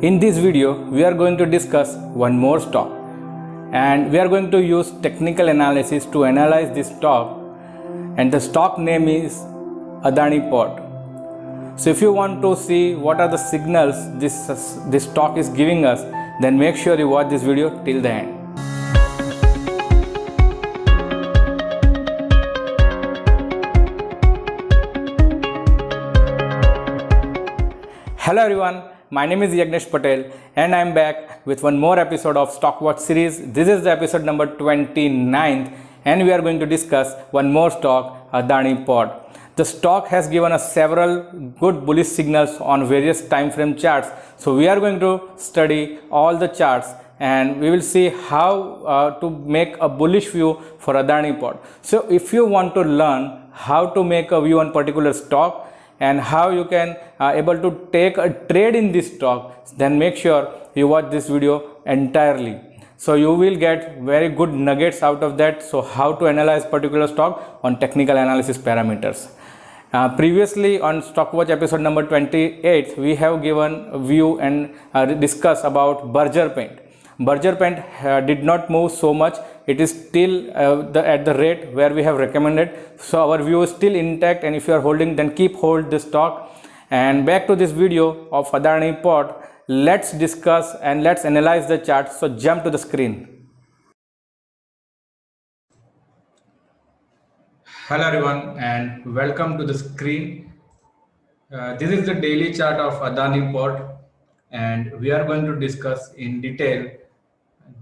In this video, we are going to discuss one more stock and we are going to use technical analysis to analyze this stock, and the stock name is Adani Port. So if you want to see what are the signals this stock is giving us, then make sure you watch this video till the end. Hello everyone, my name is Yagnesh Patel and I am back with one more episode of Stock Watch series. This is the episode number 29th and we are going to discuss one more stock, Adani Port. The stock has given us several good bullish signals on various time frame charts. So we are going to study all the charts and we will see how to make a bullish view for Adani Port. So if you want to learn how to make a view on particular stock and how you can able to take a trade in this stock, then make sure you watch this video entirely. So you will get very good nuggets out of that. So how to analyze particular stock on technical analysis parameters. Previously on Stock Watch episode number 28, we have given a view and discuss about Berger Paint. Berger Paint did not move so much. It is still at the rate where we have recommended. So our view is still intact, and if you are holding, then keep hold this stock. And back to this video of Adani Port, let's discuss and let's analyze the chart. So jump to the screen. Hello everyone and welcome to the screen. This is the daily chart of Adani Port and we are going to discuss in detail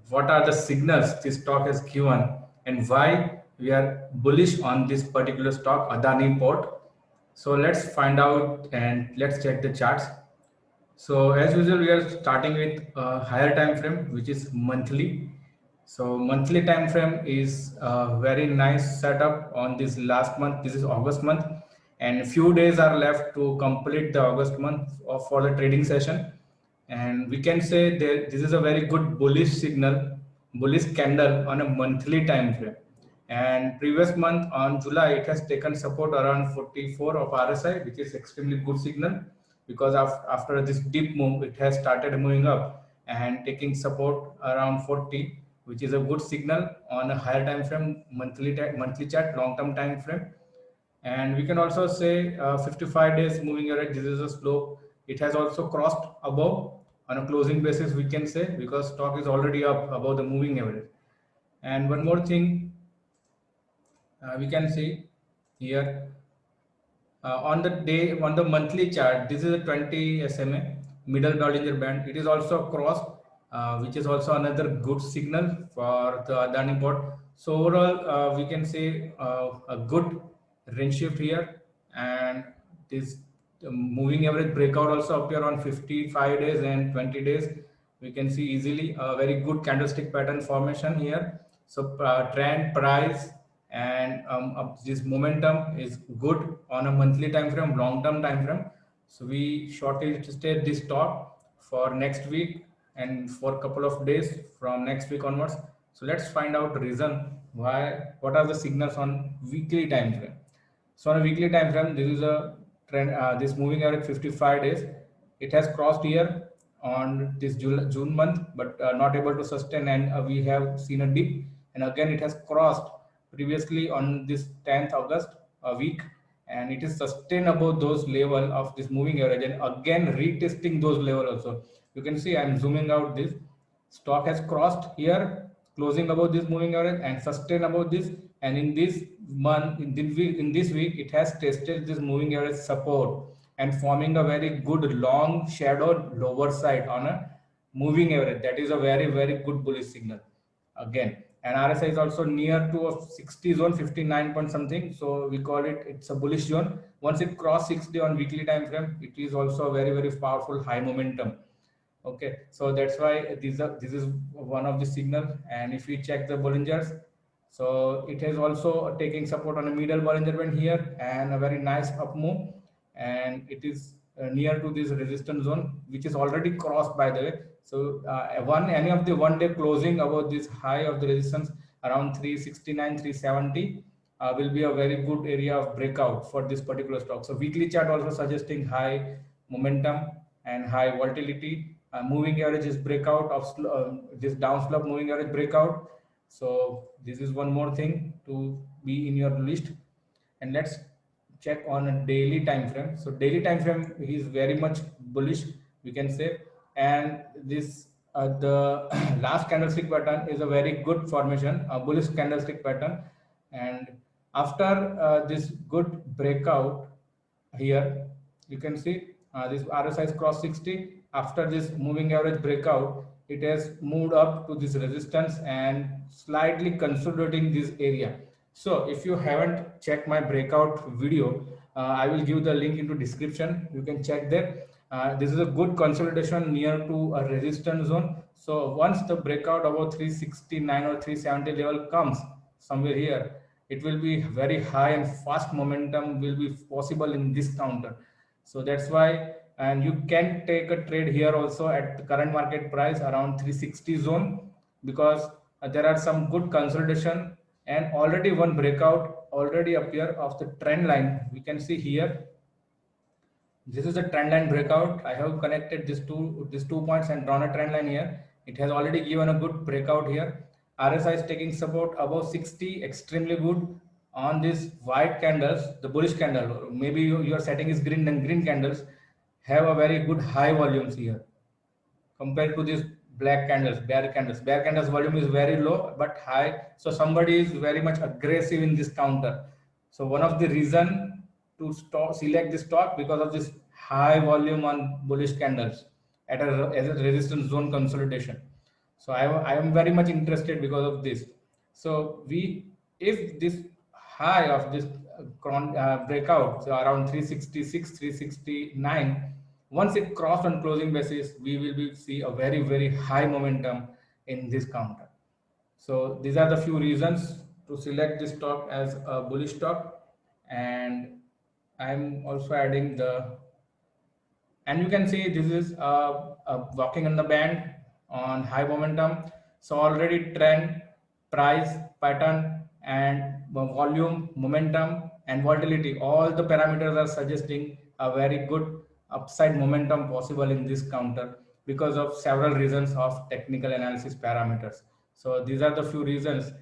what are the signals this stock has given and why we are bullish on this particular stock, Adani Port. So let's find out and let's check the charts. So as usual, we are starting with a higher time frame, which is monthly. So monthly time frame is a very nice setup on this last month. This is August month and few days are left to complete the August month for the trading session. And we can say that this is a very good bullish signal, bullish candle on a monthly time frame. And previous month on July, it has taken support around 44 of RSI, which is extremely good signal because after this deep move, it has started moving up and taking support around 40, which is a good signal on a higher time frame, monthly chart, long-term time frame. And we can also say 55 days moving average, this is a slope. It has also crossed above on a closing basis, we can say, because stock is already up above the moving average. And one more thing we can see here on the monthly chart, this is a 20 SMA middle Bollinger Band. It is also crossed, which is also another good signal for the Adani Port. So overall, we can say a good range shift here, and this moving average breakout also appear on 55 days and 20 days. We can see easily a very good candlestick pattern formation here. So trend, price, and this momentum is good on a monthly time frame, long-term time frame. So we shortlisted this stock for next week and for a couple of days from next week onwards. So let's find out the reason why, what are the signals on weekly time frame. So on a weekly time frame, this is a trend, this moving average 55 days. It has crossed here on this June month, but not able to sustain, and we have seen a dip, and again it has crossed previously on this 10th August week, and it is sustained above those level of this moving average, and again retesting those level also. You can see I'm zooming out, this stock has crossed here, closing above this moving average and sustained above this, and in this month, in this week, it has tested this moving average support and forming a very good long shadow lower side on a moving average. That is a very, very good bullish signal again. And RSI is also near to a 60 zone, 59 point something. So we call it, it's a bullish zone. Once it cross 60 on weekly time frame, it is also a very, very powerful high momentum. Okay, so that's why this is one of the signal. And if we check the Bollingers, so it is also taking support on a middle Bollinger Band here and a very nice up move, and it is near to this resistance zone, which is already crossed, by the way. So any of the one day closing about this high of the resistance around 369, 370 will be a very good area of breakout for this particular stock. So weekly chart also suggesting high momentum and high volatility moving average is breakout of this down slope moving average breakout. So this is one more thing to be in your list. And let's check on a daily time frame. So daily time frame is very much bullish, we can say. And this the last candlestick pattern is a very good formation, a bullish candlestick pattern. And after this good breakout here, you can see this RSI is cross 60. After this moving average breakout, it has moved up to this resistance and slightly consolidating this area. So if you haven't checked my breakout video, I will give the link into description. You can check there. This is a good consolidation near to a resistance zone. So once the breakout above 369 or 370 level comes somewhere here, it will be very high and fast momentum will be possible in this counter. So that's why, and you can take a trade here also at the current market price around 360 zone, because there are some good consolidation and already one breakout already appear of the trend line. We can see here this is a trend line breakout. I have connected these two points and drawn a trend line here. It has already given a good breakout here. RSI is taking support above 60, extremely good. On these white candles, the bullish candle, maybe your setting is green, then green candles have a very good high volumes here compared to these black candles, bear candles. Bear candles volume is very low but high. So somebody is very much aggressive in this counter. So one of the reason to select this stock because of this high volume on bullish candles at as a resistance zone consolidation. So I am very much interested because of this. So if this high of this breakout, so around 366, 369, once it crossed on closing basis, we will see a very high momentum in this counter. So these are the few reasons to select this stock as a bullish stock. And I'm also adding the, and you can see this is walking on the band on high momentum. So already trend, price, pattern, and volume, momentum, and volatility, all the parameters are suggesting a very good upside momentum possible in this counter because of several reasons of technical analysis parameters. So these are the few reasons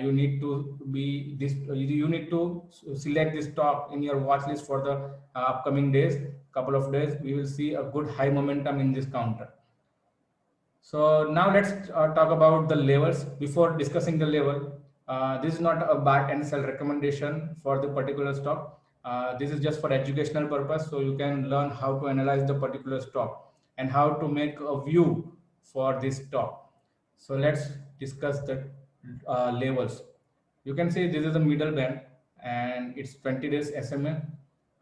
you need to be this. You need to select this stock in your watch list for the upcoming days. Couple of days, we will see a good high momentum in this counter. So now let's talk about the levels. Before discussing the level, this is not a buy and sell recommendation for the particular stock. This is just for educational purpose, so you can learn how to analyze the particular stock and how to make a view for this stock. So let's discuss the levels. You can see this is the middle band and it's 20 days SMA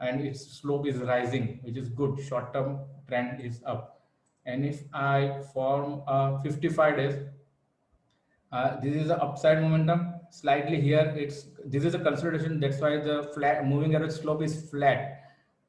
and its slope is rising, which is good. Short term trend is up. And if I form 55 days, this is the upside momentum. Slightly here, this is a consolidation. That's why the flat moving average slope is flat.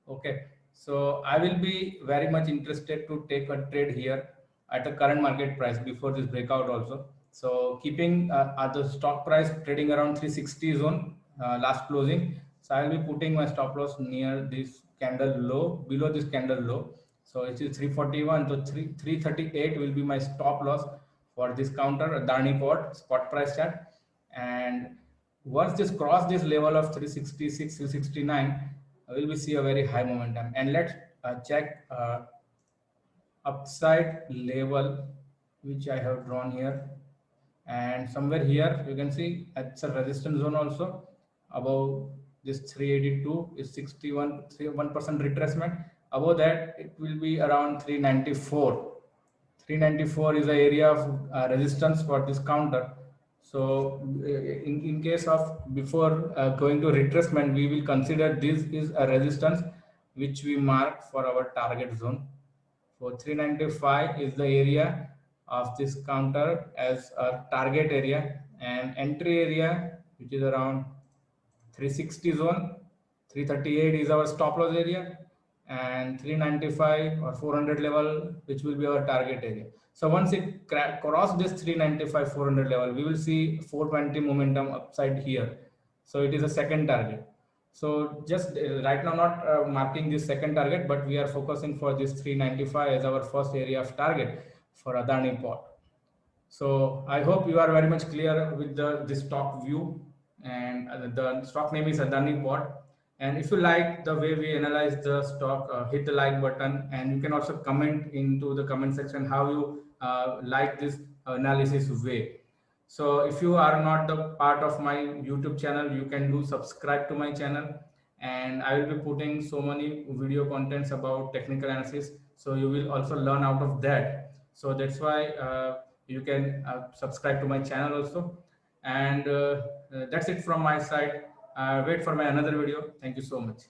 Okay, so I will be very much interested to take a trade here at the current market price before this breakout also. So keeping the stock price trading around 360 zone last closing. So I will be putting my stop loss near this candle low, below this candle low. So it is 341. So 338 will be my stop loss for this counter, Adani port spot price chart. And once this cross this level of 366, 369, will we see a very high momentum. And let's check upside level, which I have drawn here. And somewhere here, you can see it's a resistance zone also. Above this 382 is 61, 1% retracement. Above that, it will be around 394. 394 is the area of resistance for this counter. So in case of before going to retracement, we will consider this is a resistance which we mark for our target zone. So 395 is the area of this counter as a target area, and entry area which is around 360 zone. 338 is our stop loss area, and 395 or 400 level which will be our target area. So once it cross this 395 400 level, we will see 420 momentum upside here. So it is a second target. So just right now, not marking this second target, but we are focusing for this 395 as our first area of target for Adani port. So I hope you are very much clear with the stock view, and the stock name is Adani Bot. And if you like the way we analyze the stock, hit the like button, and you can also comment into the comment section how you like this analysis way. So if you are not the part of my YouTube channel, you can do subscribe to my channel, and I will be putting so many video contents about technical analysis. So you will also learn out of that. So that's why you can subscribe to my channel also. And that's it from my side. Wait for my another video. Thank you so much.